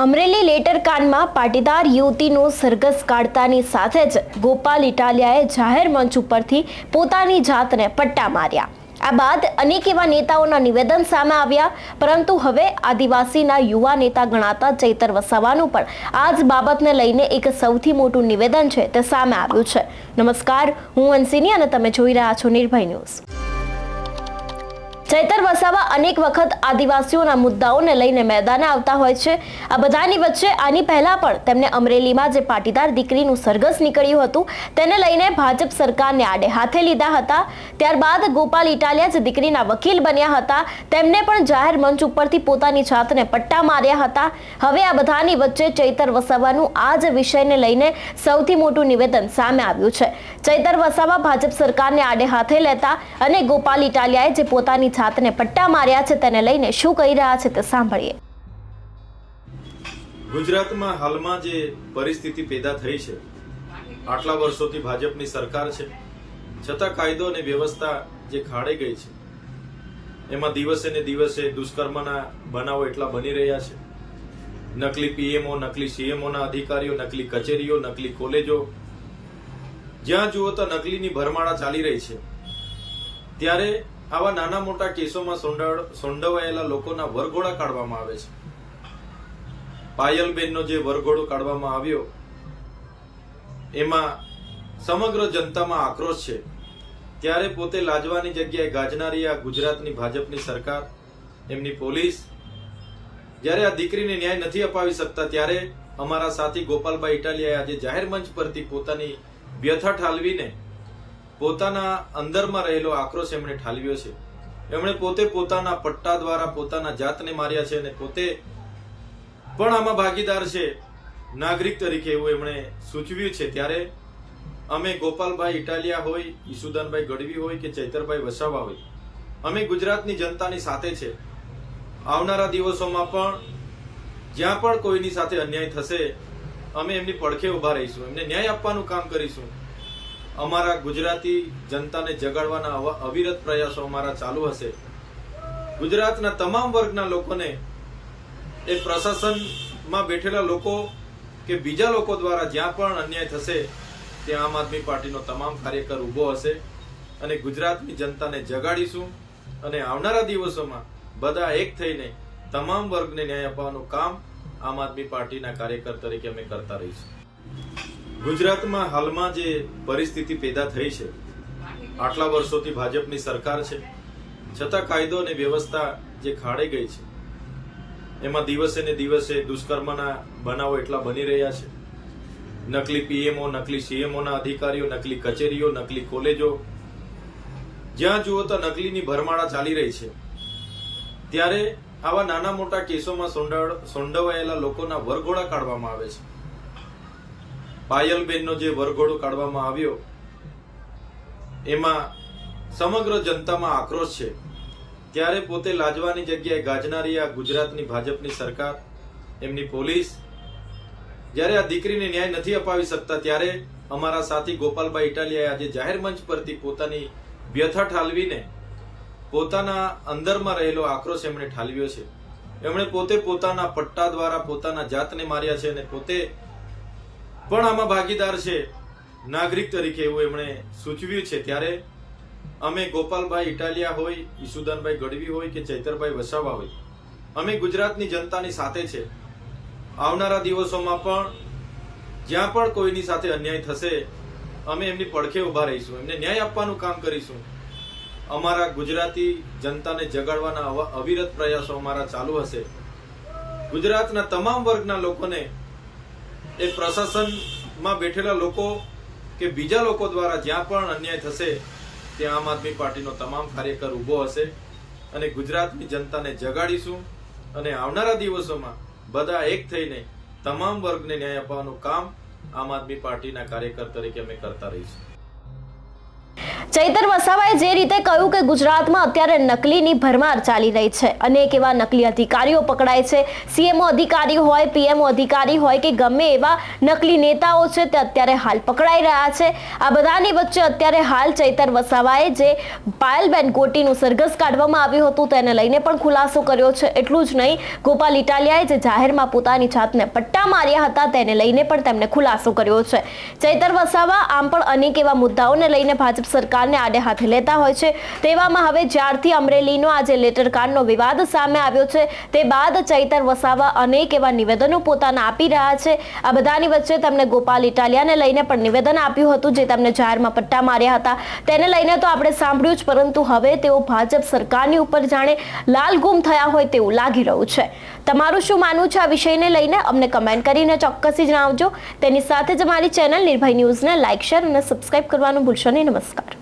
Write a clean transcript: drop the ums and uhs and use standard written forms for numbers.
અમરેલી લેટરકાંડમાં પાટીદાર યુવતીનો સરઘસ કાઢતાની સાથે જ ગોપાલ ઇટાલિયાએ જાહેર મંચ ઉપરથી પોતાની જાતને પટ્ટા માર્યા। આ બાદ અનેક એવા નેતાઓના નિવેદન સામે આવ્યા, પરંતુ હવે આદિવાસીના યુવા નેતા ગણાતા ચૈતર વસાવાનું પણ આ જ બાબતને લઈને એક સૌથી મોટું નિવેદન છે તે સામે આવ્યું છે। નમસ્કાર, હું અંશિની અને તમે જોઈ રહ્યા છો નિર્ભય ન્યૂઝ। ચૈતર વસાવા અનેક વખત આદિવાસીઓના મુદ્દાઓને લઈને મેદાને આવતા હોય છે। આ બધાની વચ્ચે આની પહેલા પણ તેમને અમરેલીમાં જે પાટીદાર દીકરીનું સરઘસ નીકળ્યું હતું તેને લઈને ભાજપ સરકારને આડે હાથે લીધા હતા। ત્યારબાદ ગોપાલ ઇટાલિયા જે દીકરીના વકીલ બન્યા હતા તેમને પણ જાહેર મંચ ઉપરથી પોતાની જાતને પટ્ટા માર્યા હતા। હવે આ બધાની વચ્ચે ચૈતર વસાવાનું આ જ વિષયને લઈને સૌથી મોટું નિવેદન સામે આવ્યું છે। ચૈતર વસાવા ભાજપ સરકારને આડે હાથે લેતા અને ગોપાલ ઇટાલિયાએ જે પોતાની જાતને પટ્ટા માર્યા છે તેને લઈને શું કહી રહ્યા છે તે સાંભળીએ। ગુજરાતમાં હાલમાં જે પરિસ્થિતિ પેદા થઈ છે, આટલા વર્ષોથી ભાજપની સરકાર છે, છતાં કાયદો અને વ્યવસ્થા જે ખાડે ગઈ છે, એમાં દિવસે ને દિવસે દુષ્કર્મના બનાવો એટલા બની રહ્યા છે। નકલી પીએમઓ, નકલી સીએમઓના અધિકારીઓ, નકલી કચેરીઓ, નકલી કોલેજો, જ્યાં જુઓ તો નકલીની ભરમાળા ચાલી રહી છે। ત્યારે આવા નાના મોટા કેસોમાં સંડોવાયેલા લોકોના વરઘોડા કાઢવામાં આવે છે। પાયલબેનનો જે વરઘોડો કાઢવામાં આવ્યો એમાં સમગ્ર જનતામાં આક્રોશ છે। ત્યારે પોતે લાજવાની જગ્યાએ ગાજનારી આ ગુજરાતની ભાજપની સરકાર, એમની પોલીસ જ્યારે આ દીકરીને ન્યાય નથી અપાવી શકતા, ત્યારે અમારા સાથી ગોપાલભાઈ ઇટાલિયાએ આજે જાહેર મંચ પરથી પોતાની વ્યથા ઠાલવીને પોતાના અંદરમાં રહેલો આક્રોશ એમણે ઠાલવ્યો છે। એમણે પોતે પોતાના પટ્ટા દ્વારા પોતાના જાતને માર્યા છે અને પોતે પણ આમાં ભાગીદાર છે નાગરિક તરીકે એવું એમણે સૂચવ્યું છે। ત્યારે અમે ગોપાલભાઈ ઇટાલિયા હોય, ઈસુદાનભાઈ ગઢવી હોય કે ચૈતરભાઈ વસાવા હોય, અમે ગુજરાતની જનતાની સાથે છે। આવનારા દિવસોમાં પણ જ્યાં પણ કોઈની સાથે અન્યાય થશે અમે એમની પડખે ઉભા રહીશું, એમને ન્યાય આપવાનું કામ કરીશું। અમારા ગુજરાતી જનતાને જગાડવાના અવિરત પ્રયાસો અમારા ચાલુ હશે। ગુજરાતના તમામ વર્ગના લોકોને એ પ્રશાસનમાં બેઠેલા લોકો કે બીજા લોકો દ્વારા જ્યાં પણ અન્યાય થશે ત્યાં આમ આદમી પાર્ટીનો તમામ કાર્યકર ઉભો હશે અને ગુજરાતની જનતાને જગાડીશું અને આવનારા દિવસોમાં બધા એક થઈને તમામ વર્ગને ન્યાય આપવાનું કામ આમ આદમી પાર્ટીના કાર્યકર તરીકે અમે કરતા રહીશું। ગુજરાતમાં હાલમાં જે પરિસ્થિતિ પેદા થઈ છે, આટલા વર્ષોથી ભાજપની સરકાર છે, છતાં કાયદો અને વ્યવસ્થા જે ખાડે ગઈ છે, એમાં દિવસે ને દિવસે દુષ્કર્મના બનાવો એટલા બની રહ્યા છે। નકલી પીએમઓ, નકલી સીએમઓના અધિકારીઓ, નકલી કચેરીઓ, નકલી કોલેજો, જ્યાં જુઓ તો નકલીની ભરમાળા ચાલી રહી છે। ત્યારે આવા નાના મોટા કેસોમાં સંડોવાયેલા લોકોના વરઘોડા કાઢવામાં આવે છે। પાયલબેનનો જે વરઘોડો કાઢવામાં આવ્યો એમાં સમગ્ર જનતામાં આક્રોશ છે। ત્યારે પોતે લાજવાની જગ્યાએ ગાજનારી આ ગુજરાતની ભાજપની સરકાર, એમની પોલીસ જ્યારે આ દીકરીને ન્યાય નથી અપાવી શકતા, ત્યારે અમારા સાથી ગોપાલભાઈ ઇટાલિયાએ આજે જાહેર મંચ પરથી પોતાની વ્યથા ઠાલવીને પોતાના અંદરમાં રહેલો આક્રોશ એમણે ઠાલવ્યો છે। એમણે પોતે પોતાના પટ્ટા દ્વારા પોતાના જાતને માર્યા છે અને પોતે પણ આમાં ભાગીદાર છે નાગરિક તરીકે એવું એમણે સૂચવ્યું છે। ત્યારે અમે ગોપાલભાઈ ઇટાલિયા હોય, ઈસુદાનભાઈ ગઢવી હોય કે ચૈતરભાઈ વસાવા હોય, અમે ગુજરાતની જનતાની સાથે છે। આવનારા દિવસોમાં પણ જ્યાં પણ કોઈની સાથે અન્યાય થશે અમે એમની પડખે ઉભા રહીશું, એમને ન્યાય આપવાનું કામ કરીશું। અમારા ગુજરાતી જનતાને જગાડવાના અવિરત પ્રયાસો અમારા ચાલુ હશે। ગુજરાતના તમામ વર્ગના લોકોને એ પ્રશાસનમાં બેઠેલા લોકો કે બીજા લોકો દ્વારા જ્યાં પણ અન્યાય થશે ત્યાં આમ આદમી પાર્ટીનો તમામ કાર્યકર ઉભો હશે અને ગુજરાતની જનતાને જગાડીશું અને આવનારા દિવસોમાં બધા એક થઈને તમામ વર્ગને ન્યાય આપવાનું કામ આમ આદમી પાર્ટીના કાર્યકર તરીકે અમે કરતા રહીશું। ચૈતર વસાવાએ જે રીતે કહ્યું કે ગુજરાતમાં અત્યારે નકલીની ભરમાર ચાલી રહી છે, અનેક એવા નકલી અધિકારીઓ પકડાય છે, સીએમઓ અધિકારી હોય, પીએમઓ અધિકારી હોય કે ગમે એવા નકલી નેતાઓ છે તે અત્યારે હાલ પકડાઈ રહ્યા છે. આ બધાની વચ્ચે અત્યારે હાલ ચૈતર વસાવાએ જે પાયલબેન ગોટીનું સરઘસ કાઢવામાં આવ્યું હતું તેને લઈને પણ ખુલાસો કર્યો છે. એટલું જ નહીં, ગોપાલ ઇટાલિયાએ જે જાહેરમાં પોતાની જાતને પટ્ટા માર્યા હતા તેને લઈને પણ તેમણે ખુલાસો કર્યો છે. ચૈતર વસાવા આમ પણ અનેક એવા મુદ્દાઓને લઈને ભાજપ સરકારને આડે હાથે લેતા હોય છે. તેવામાં હવે જ્યારથી અમરેલીનો આજે લેટર કાર્ડનો વિવાદ સામે આવ્યો છે તે બાદ ચૈતર વસાવા અનેક એવા નિવેદનો પોતાના આપી રહ્યા છે. આ બધાની વચ્ચે તેમણે ગોપાલ ઇટાલિયાને લઈને પણ નિવેદન આપ્યું હતું જે તેમને જાહેરમાં પટ્ટા માર્યા હતા. તેને લઈને તો આપણે સાંભળ્યું જ, પરંતુ હવે તેઓ ભાજપ સરકારની ઉપર જાણે લાલ ગુમ થયા હોય તેવું લાગી રહ્યું છે. તમારું શું માનવું છે આ વિષયને લઈને અમને કમેન્ટ કરીને ચોક્કસથી જણાવજો. તેની સાથે જ અમારી ચેનલ નિર્ભય ન્યૂઝને લાઇક, શેર અને સબસ્ક્રાઇબ કરવાનું ભૂલશો નહીં. નમસ્કાર.